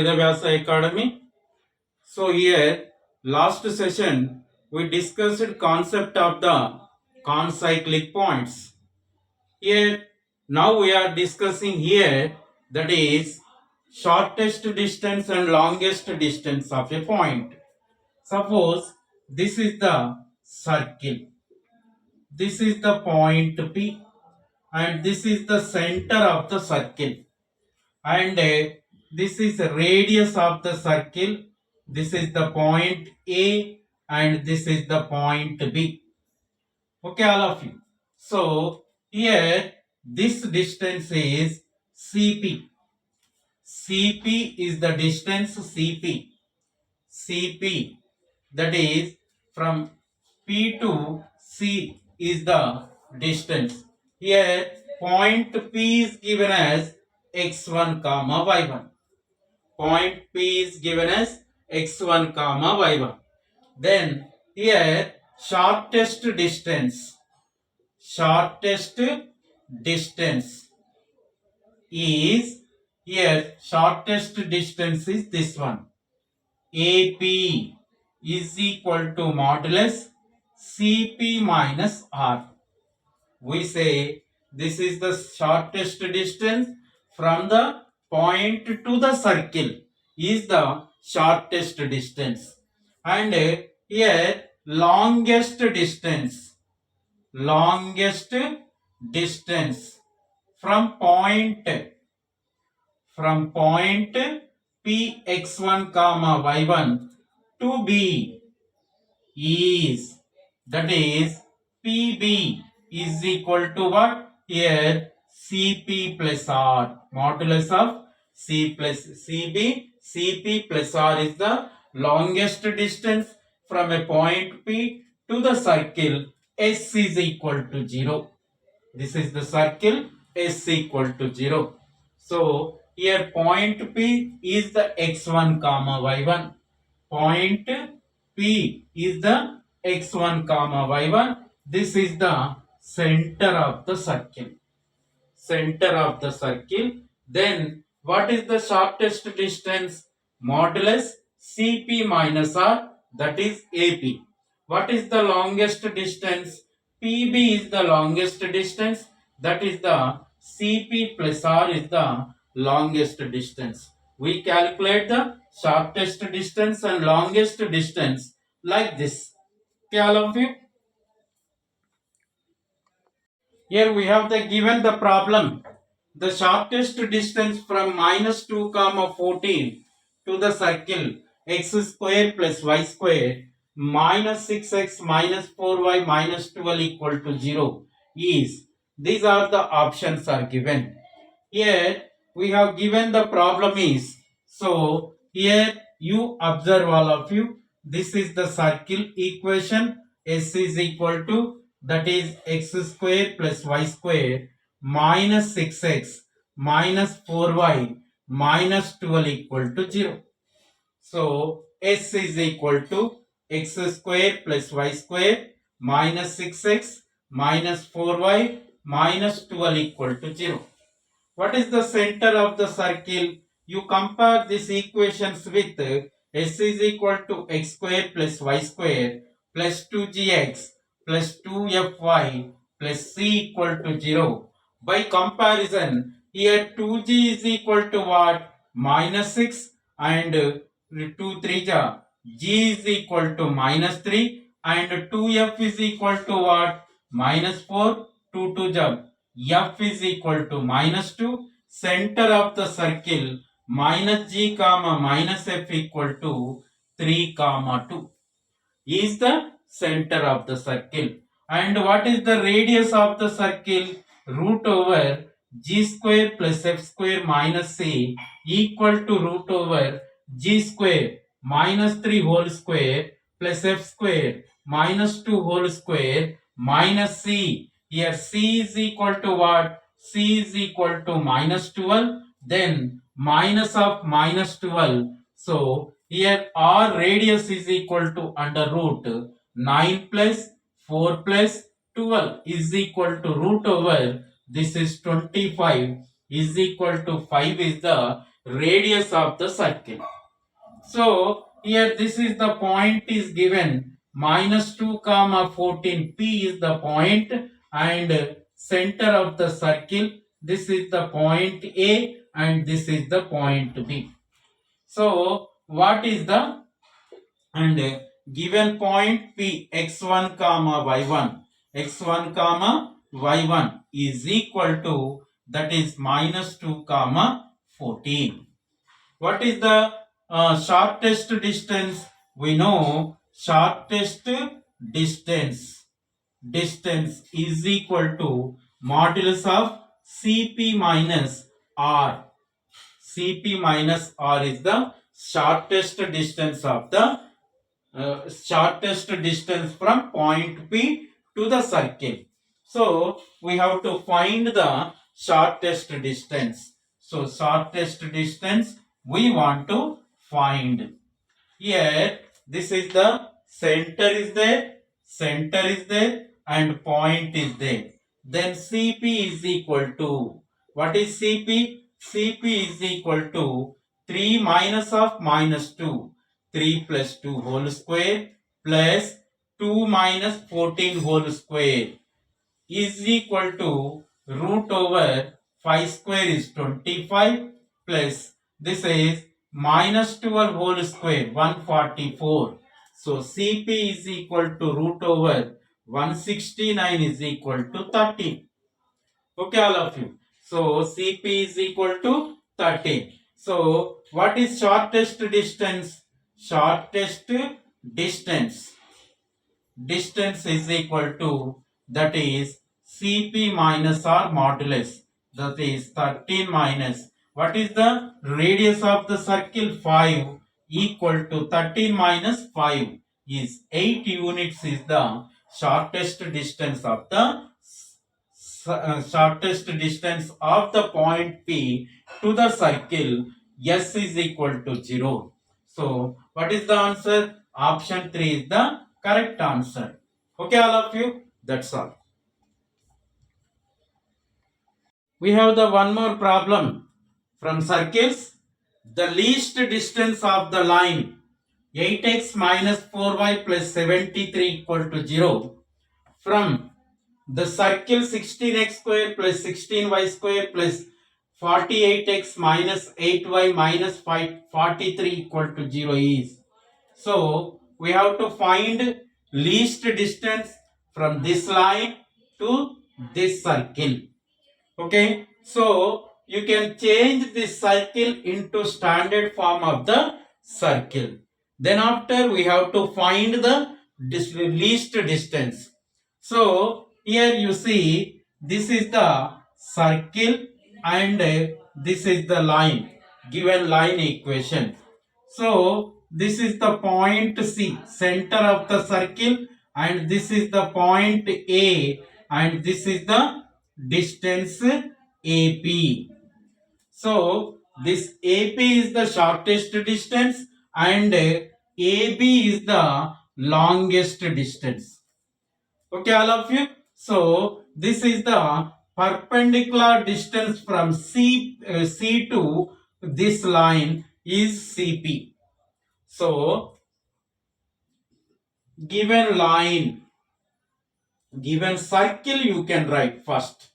Vedavyasaacademy. So here last session we discussed concept of the concyclic points. Here now we are discussing here, that is shortest distance and longest distance of a point. Suppose this is the circle, this is the point P, and this is the center of the circle, and this is the radius of the circle. This is the point A and this is the point B. Okay, all of you. So here this distance is CP. CP is the distance CP. CP, that is from P to C is the distance. Here point P is given as x1 comma y1. Point P is given as x1 comma y1. Then here shortest distance is, here shortest distance is this one. AP is equal to modulus CP minus R. We say this is the shortest distance from the point to the circle is the shortest distance, and here longest distance from point P x1 comma y1 to B is, that is PB is equal to what? Here CP plus R, modulus of C plus CB. CP plus R is the longest distance from a point P to the circle. S is equal to 0. This is the circle, S equal to 0. So here point P is the x1 comma y1. Point P is the x1 comma y1. This is the center of the circle. Then what is the shortest distance? Modulus CP minus R, that is AP. What is the longest distance? PB is the longest distance, that is the CP plus R is the longest distance. We calculate the shortest distance and longest distance like this. Okay, all of you. Here we have given the problem. The shortest distance from minus 2 comma 14 to the circle x square plus y square minus 6x minus 4y minus 12 equal to 0 is, these are the options are given. Here we have given the problem is, so here you observe all of you, this is the circle equation. S is equal to, that is x square plus y square minus 6x minus 4y minus 12 equal to 0. So S is equal to x square plus y square minus 6x minus 4y minus 12 equal to 0. What is the center of the circle? You compare these equations with S is equal to x square plus y square plus 2gx plus 2fy plus c equal to 0. By comparison, here 2g is equal to what? Minus 6, and 2 3 ja, g is equal to minus 3, and 2f is equal to what? Minus 4, 2 2 ja, f is equal to minus 2. Center of the circle minus g comma minus f equal to 3 comma 2 is the center of the circle. And what is the radius of the circle? Root over g square plus f square minus c equal to root over g square minus 3 whole square plus f square minus 2 whole square minus c. Here c is equal to what? C is equal to minus 12, then minus of minus 12. So here r radius is equal to under root 9 plus 4 plus 12 is equal to root over, this is 25 is equal to 5 is the radius of the circle. So here this is the point is given minus 2 comma 14. P is the point and center of the circle. This is the point A and this is the point B. So what is the and given point P x1 comma y1, x1 comma y1 is equal to, that is minus 2 comma 14. What is the shortest distance? We know shortest distance is equal to modulus of Cp minus R. Cp minus R is the shortest distance of the shortest distance from point P to the circle. So we have to find the shortest distance. So shortest distance we want to find. Here this is the center is there and point is there. Then Cp is equal to, what is Cp? Cp is equal to 3 minus of minus 2. 3 plus 2 whole square plus 2 minus 14 whole square is equal to root over 5 square is 25 plus this is minus 12 whole square 144. So Cp is equal to root over 169 is equal to 30. Okay, all of you. So Cp is equal to 13. So what is shortest distance? Shortest distance is equal to, that is Cp minus R modulus, that is 13 minus, what is the radius of the circle? 5, equal to 13 minus 5 is 8 units is the shortest distance of the shortest distance of the point P to the circle. S is equal to 0. So what is the answer? Option 3 is the correct answer. Okay, all of you, that's all. We have the one more problem from circles. The least distance of the line 8x minus 4y plus 73 equal to 0 from the circle 16x square plus 16y square plus 48x minus 8y minus 43 equal to 0 is. So we have to find least distance from this line to this circle. Okay, so you can change this circle into standard form of the circle. Then after we have to find the least distance. So here you see this is the circle and this is the line, given line equation. So this is the point C, center of the circle, and this is the point A, and this is the distance AP. So this AP is the shortest distance and AB is the longest distance. Okay, all of you. So this is the perpendicular distance from C to this line is CP. So given line, given circle you can write first.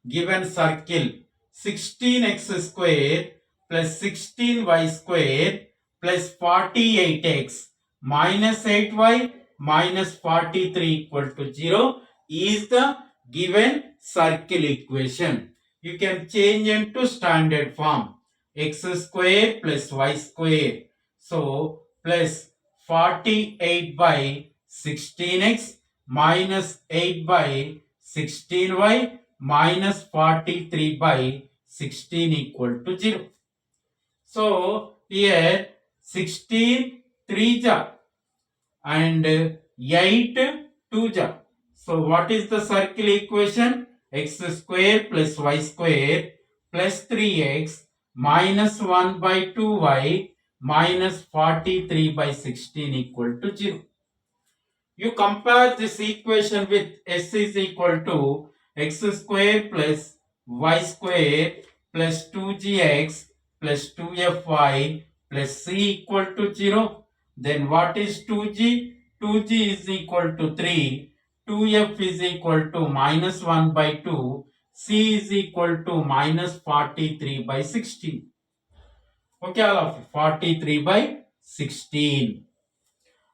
Given circle 16x square plus 16y square plus 48x minus 8y minus 43 equal to 0 is the given circle equation. You can change into standard form. X square plus y square. So plus 48 by 16x minus 8 by 16y minus 43 by 16 equal to 0. So here 16 3 ja and 8 2 ja. So what is the circle equation? X square plus y square plus 3x minus 1 by 2y minus 43 by 16 equal to 0. You compare this equation with S is equal to x square plus y square plus 2gx plus 2fy plus c equal to 0. Then what is 2g? 2g is equal to 3. 2f is equal to minus 1 by 2. C is equal to minus 43 by 16. Okay, all of you. 43 by 16.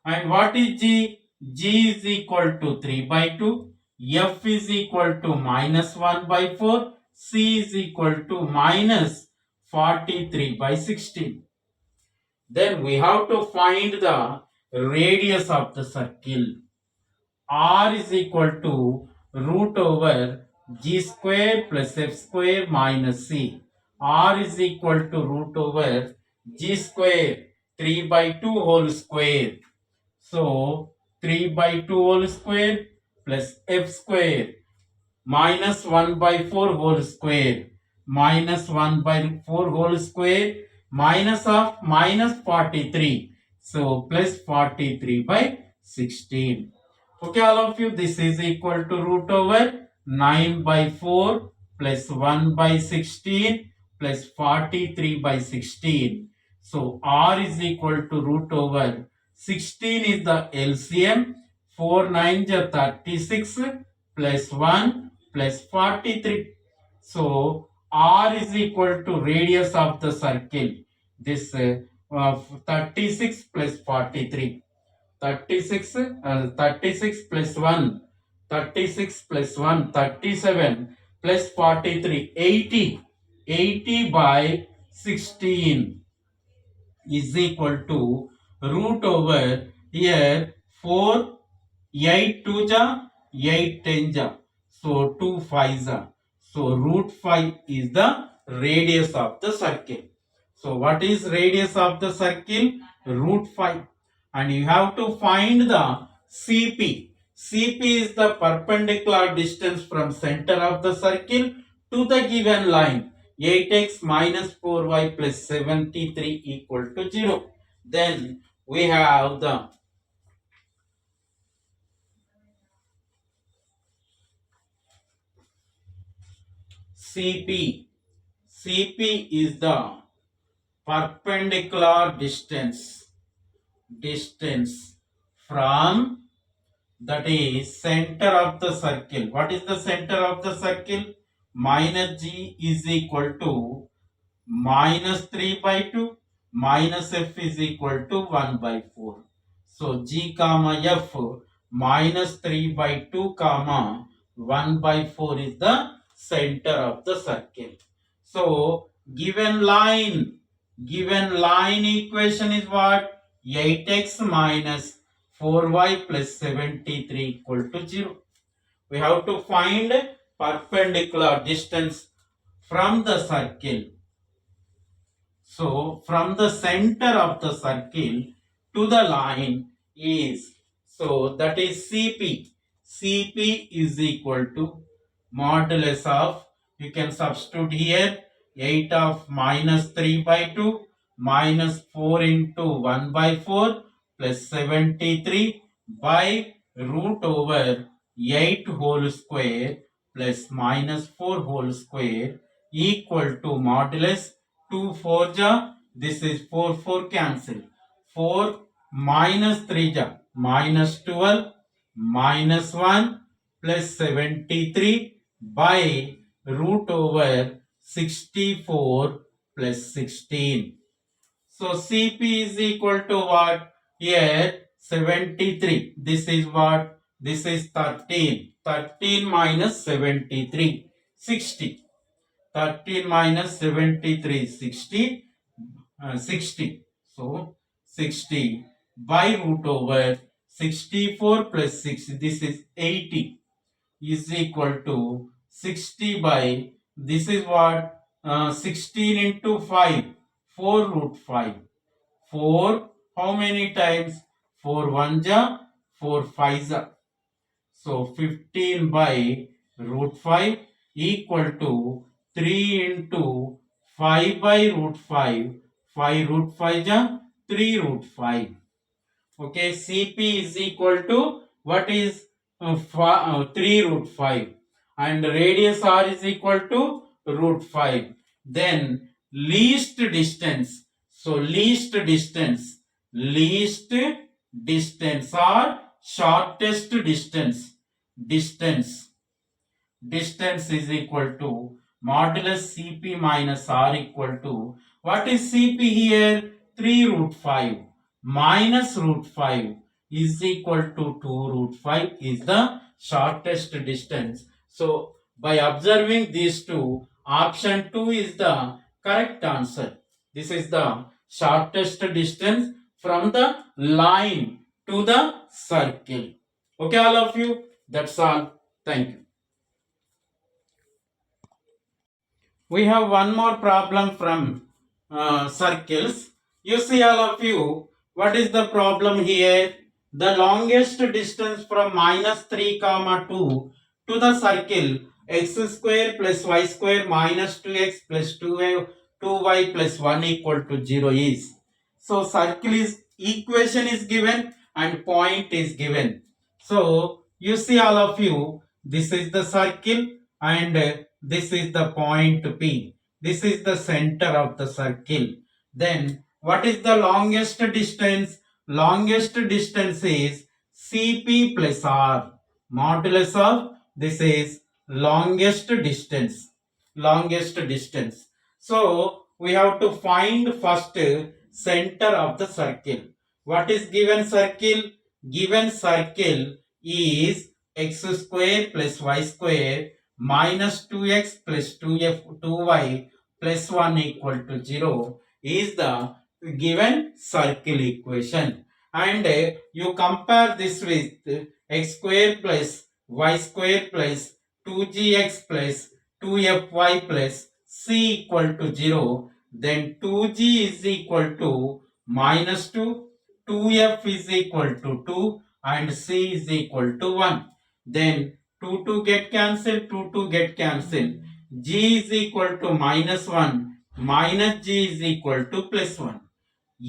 And what is G? G is equal to 3 by 2. F is equal to minus 1 by 4. C is equal to minus 43 by 16. Then we have to find the radius of the circle. R is equal to root over G square plus F square minus C. R is equal to root over G square 3 by 2 whole square. So 3 by 2 whole square plus F square minus 1 by 4 whole square minus 1 by 4 whole square minus of minus 43. So plus 43 by 16. Okay, all of you, this is equal to root over 9 by 4 plus 1 by 16 plus 43 by 16. So R is equal to root over 16 is the LCM. 4 9 is 36 plus 1 plus 43. So R is equal to radius of the circle. This 36 plus 43. 36 plus 1, 36 plus 1, 37 plus 43, 80. 80 by 16 is equal to root over here 4, 8 2 ja, 8 10 ja. So 2 5 ja. So root 5 is the radius of the circle. So what is radius of the circle? Root 5. And you have to find the CP. CP is the perpendicular distance from center of the circle to the given line. 8x minus 4y plus 73 equal to 0. Then we have the CP. CP is the perpendicular distance from, that is, center of the circle. What is the center of the circle? Minus G is equal to minus 3 by 2 minus F is equal to 1 by 4. So G comma F minus 3 by 2 comma 1 by 4 is the center of the circle. So given line equation is what? 8x minus 4y plus 73 equal to 0. We have to find perpendicular distance from the circle. So from the center of the circle to the line is, so that is CP. CP is equal to modulus of, you can substitute here, 8 of minus 3 by 2 minus 4 into 1 by 4 plus 73 by root over 8 whole square plus minus 4 whole square equal to modulus 2 4 ja, this is 4 4 cancel. 4 minus 3 ja, minus 12 minus 1 plus 73 by root over 64 plus 16. So CP is equal to what? Here 73. This is what? This is 13. 13 minus 73. 60. 13 minus 73. 60. 60. So 60 by root over 64 plus 6. This is 80 is equal to 60 by, this is what? 16 into 5. 4 root 5. 4 how many times? 4 1 ja, 4 5 ja. So 15 by root 5 equal to 3 into 5 by root 5. 5 root 5 ja, 3 root 5. Okay, CP is equal to what is 3 root 5 and radius R is equal to root 5. Then least distance. So least distance or shortest distance. Distance is equal to modulus Cp minus R equal to, what is Cp here? 3 root 5 minus root 5 is equal to 2 root 5 is the shortest distance. So by observing these two, option 2 is the correct answer. This is the shortest distance from the line to the circle. Okay, all of you, that's all. Thank you. We have one more problem from circles. You see, all of you, what is the problem here? The longest distance from minus 3 comma 2 to the circle x square plus y square minus 2x plus 2y plus 1 equal to 0 is. So circle is equation is given and point is given. So you see, all of you, this is the circle and this is the point P. This is the center of the circle. Then what is the longest distance? Longest distance is Cp plus R. Modulus of this is longest distance. Longest distance. So we have to find first center of the circle. What is given circle? Given circle is x square plus y square minus 2x plus 2y plus 1 equal to 0 is the given circle equation. And you compare this with x square plus y square plus 2gx plus 2fy plus c equal to 0. Then 2g is equal to minus 2, 2f is equal to 2 and c is equal to 1. Then 2 get cancelled, 2 get cancelled. G is equal to minus 1, minus G is equal to plus 1.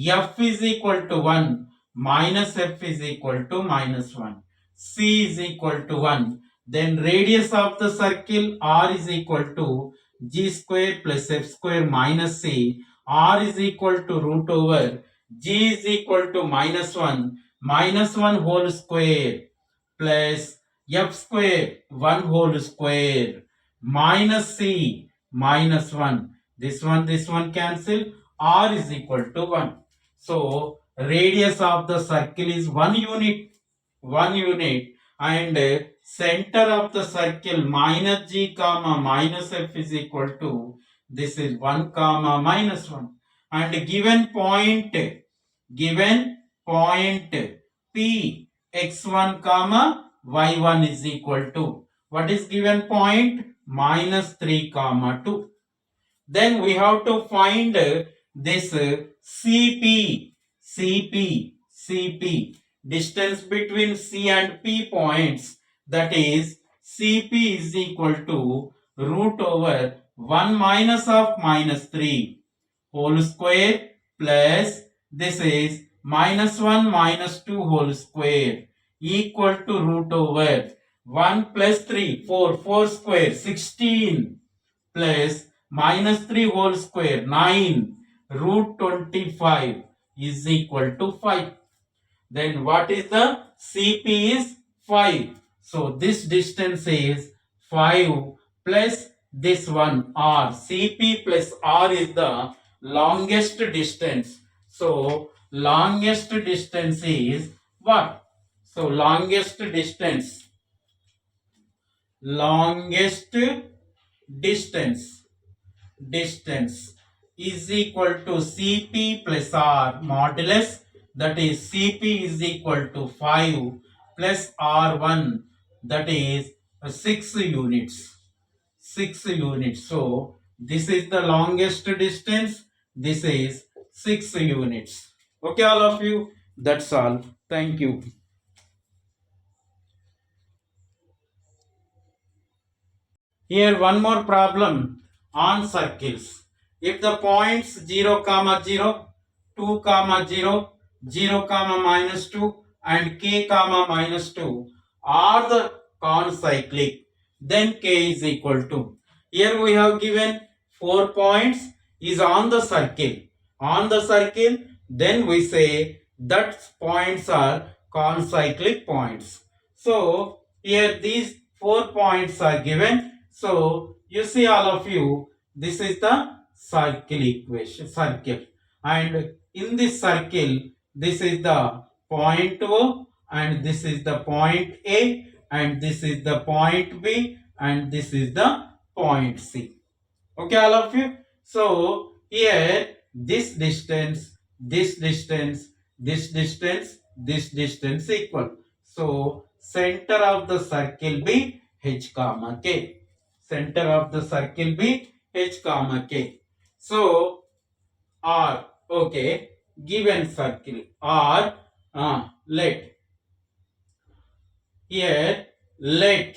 F is equal to 1, minus F is equal to minus 1. C is equal to 1. Then radius of the circle R is equal to G square plus F square minus C. R is equal to root over G is equal to minus 1 whole square plus F square 1 whole square minus C minus 1. This one cancel. R is equal to 1. So radius of the circle is 1 unit. And center of the circle minus G comma minus F is equal to, this is 1 comma minus 1. And given point P x1 comma y1 is equal to, what is given point? Minus 3 comma 2. Then we have to find this CP, distance between C and P points, that is CP is equal to root over 1 minus of minus 3 whole square plus this is minus 1 minus 2 whole square equal to root over 1 plus 3, 4 square 16 plus minus 3 whole square 9 root 25 is equal to 5. Then what is the CP is 5. So this distance is 5 plus this one R. CP plus R is the longest distance. So longest distance is what? So longest distance is equal to Cp plus R modulus, that is Cp is equal to 5 plus R1, that is 6 units. So this is the longest distance, this is 6 units. Okay, all of you, that's all. Thank you. Here one more problem on circles. If the points 0, 0, 2, 0, 0, minus 2 and k, minus 2 are the concyclic, then k is equal to. Here we have given 4 points. is on the circle. On the circle, then we say that points are concyclic points. So here these 4 points are given. So you see all of you, this is the circle equation, circle. And in this circle, this is the point O and this is the point A and this is the point B and this is the point C. Okay, all of you. So here this distance, this distance, this distance, this distance equal. So center of the circle be h comma k. Center of the circle be h comma k. So R, okay, given circle R, let here let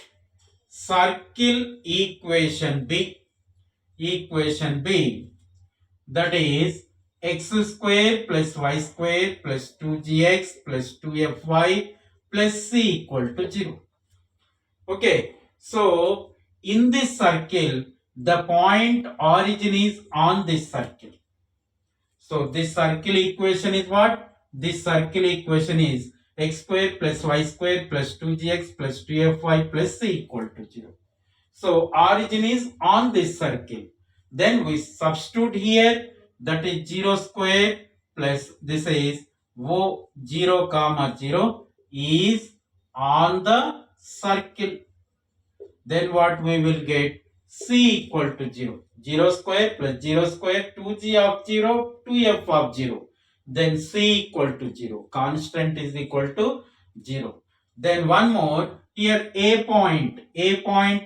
circle equation B, that is x square plus y square plus 2gx plus 2fy plus c equal to 0. Okay, so in this circle, the point origin is on this circle. So this circle equation is what? This circle equation is x square plus y square plus 2gx plus 2fy plus c equal to 0. So origin is on this circle. Then we substitute here, that is 0 square plus this is 0 comma 0 is on the circle. Then what we will get? C equal to 0. 0 square plus 0 square, 2g of 0, 2f of 0. Then C equal to 0. Constant is equal to 0. Then one more, here A point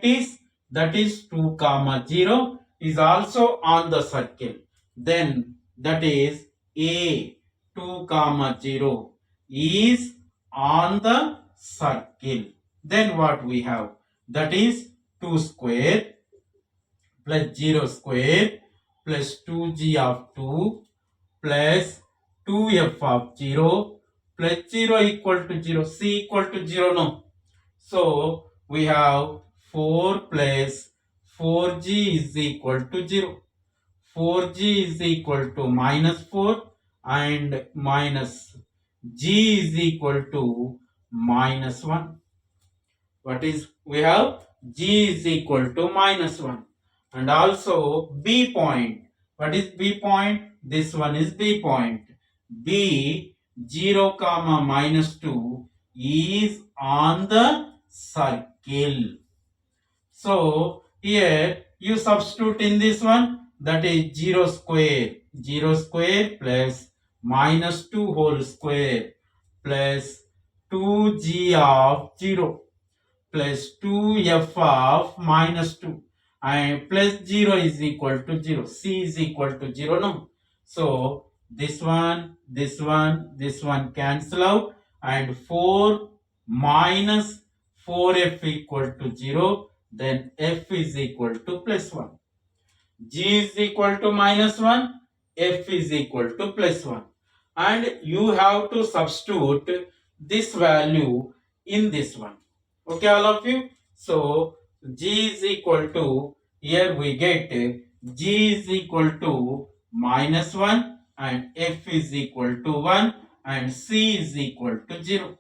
is, that is 2 comma 0 is also on the circle. Then that is A 2 comma 0 is on the circle. Then what we have? That is 2 square plus 0 square plus 2g of 2 plus 2f of 0 plus 0 equal to 0. C equal to 0 no. So we have 4 plus 4g is equal to 0. 4g is equal to minus 4 and minus g is equal to minus 1. What is we have? G is equal to minus 1. And also B point. What is B point? This one is B point. B 0 comma minus 2 is on the circle. So here you substitute in this one, that is 0 square. 0 square plus minus 2 whole square plus 2g of 0 plus 2f of minus 2 and plus 0 is equal to 0. C is equal to 0 no. So this one cancel out and 4 minus 4f equal to 0. Then f is equal to plus 1. G is equal to minus 1. F is equal to plus 1. And you have to substitute this value in this one. Okay, all of you. So G is equal to, here we get G is equal to minus 1 and F is equal to 1 and C is equal to 0.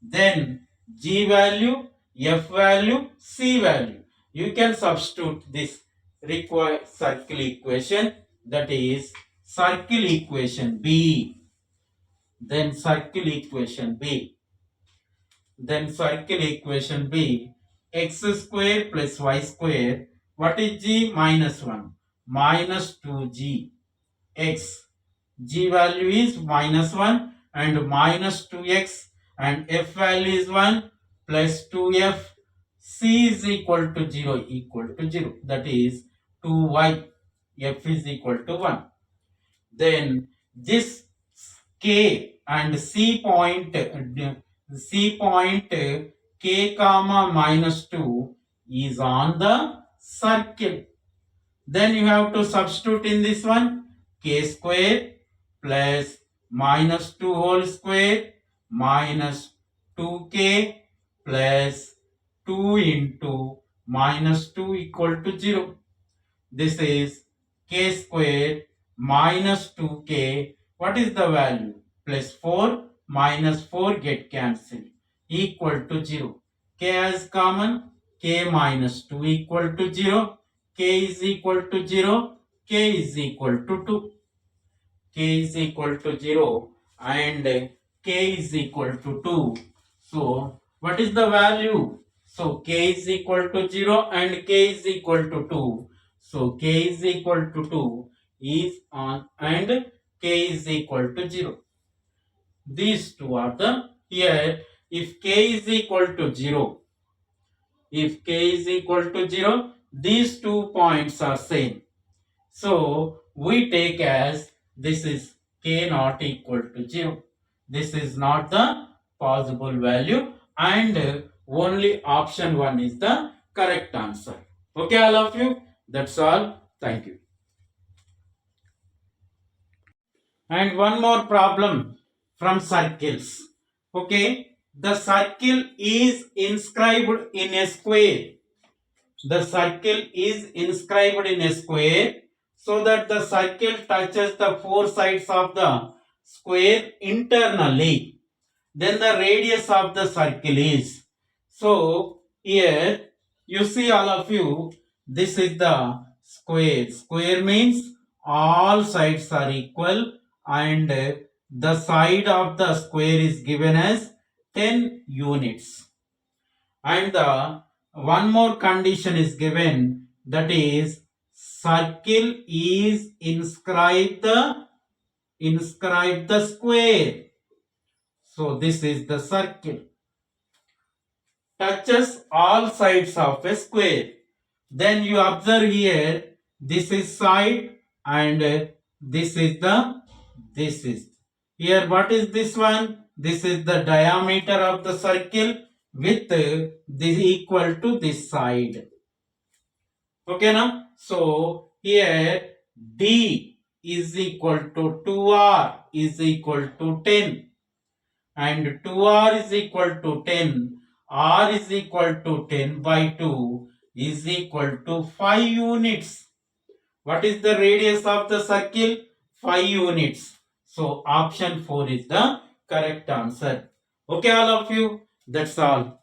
Then G value, F value, C value. You can substitute this required circle equation, that is circle equation B. Then circle equation B. Then circle equation B, x square plus y square. What is G? Minus 1. Minus 2g. X. G value is minus 1 and minus 2x and f value is 1 plus 2f. C is equal to 0, that is 2y. F is equal to 1. Then this K and C point K comma minus 2 is on the circle. Then you have to substitute in this one, k square plus minus 2 whole square minus 2k plus 2 into minus 2 equal to 0. This is k square minus 2k. What is the value? Plus 4 minus 4 get cancelled equal to 0. K as common, k minus 2 equal to 0. K is equal to 0. K is equal to 2. K is equal to 0 and k is equal to 2. So, what is the value? So, k is equal to 0 and k is equal to 2. So, k is equal to 2 is on and k is equal to 0. These two are the here. If k is equal to 0, if k is equal to 0, these 2 points are same. So, we take as this is k not equal to 0. This is not the possible value and only option 1 is the correct answer. Okay, all of you? That's all. Thank you. And one more problem from circles. Okay, the circle is inscribed in a square. The circle is inscribed in a square so that the circle touches the four sides of the square internally. Then the radius of the circle is. So here you see all of you, this is the square. Square means all sides are equal and the side of the square is given as 10 units. And the one more condition is given, that is circle is inscribe the square. So this is the circle. Touches all sides of a square. Then you observe here, this is side and this is here. What is this one? This is the diameter of the circle with this equal to this side. Okay now? So here D is equal to 2R is equal to 10 and 2R is equal to 10. R is equal to 10 by 2 is equal to 5 units. What is the radius of the circle? 5 units. So option 4 is the correct answer. Okay, all of you? That's all.